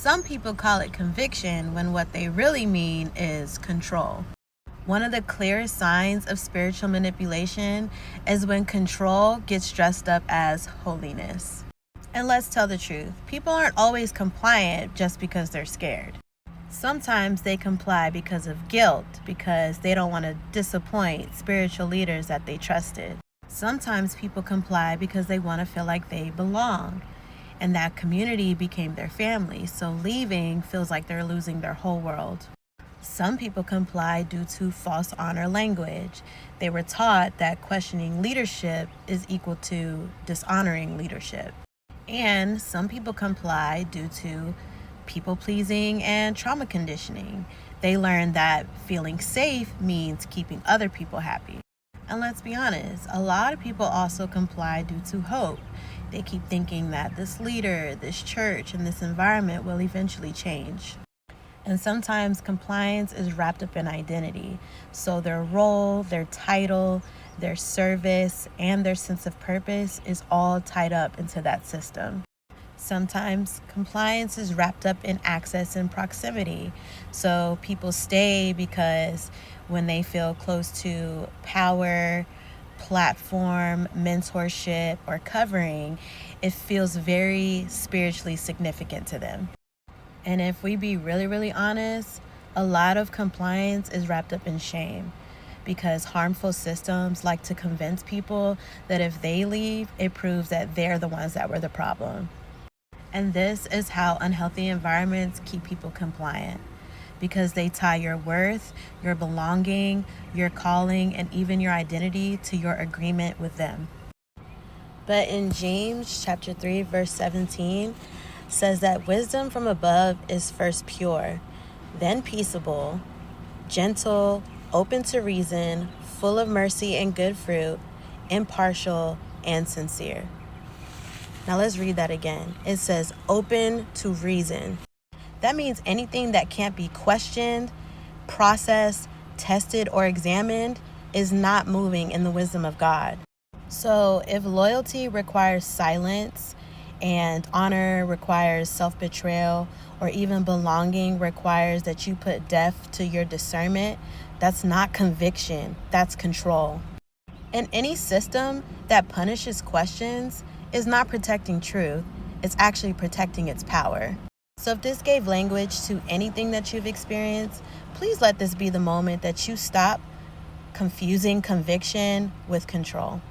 Some people call it conviction when what they really mean is control. One of the clearest signs of spiritual manipulation is when control gets dressed up as holiness. And let's tell the truth, people aren't always compliant just because they're scared. Sometimes they comply because of guilt, because they don't want to disappoint spiritual leaders that they trusted. Sometimes people comply because they want to feel like they belong, and that community became their family, so leaving feels like they're losing their whole world. Some people comply due to false honor language. They were taught that questioning leadership is equal to dishonoring leadership. And some people comply due to people pleasing and trauma conditioning. They learn that feeling safe means keeping other people happy. And let's be honest, a lot of people also comply due to hope. They keep thinking that this leader, this church, and this environment will eventually change. And sometimes compliance is wrapped up in identity. So their role, their title, their service, and their sense of purpose is all tied up into that system. Sometimes compliance is wrapped up in access and proximity. So people stay because when they feel close to power, platform, mentorship, or covering, it feels very spiritually significant to them. And if we be really, really honest, a lot of compliance is wrapped up in shame because harmful systems like to convince people that if they leave, it proves that they're the ones that were the problem. And this is how unhealthy environments keep people compliant because they tie your worth, your belonging, your calling, and even your identity to your agreement with them. But in James chapter 3, verse 17, says that wisdom from above is first pure, then peaceable, gentle, open to reason, full of mercy and good fruit, impartial, and sincere. Now let's read that again. It says open to reason. That means anything that can't be questioned, processed, tested, or examined is not moving in the wisdom of God. So if loyalty requires silence, and honor requires self-betrayal, or even belonging requires that you put death to your discernment, that's not conviction, that's control. And any system that punishes questions is not protecting truth, it's actually protecting its power. So if this gave language to anything that you've experienced, please let this be the moment that you stop confusing conviction with control.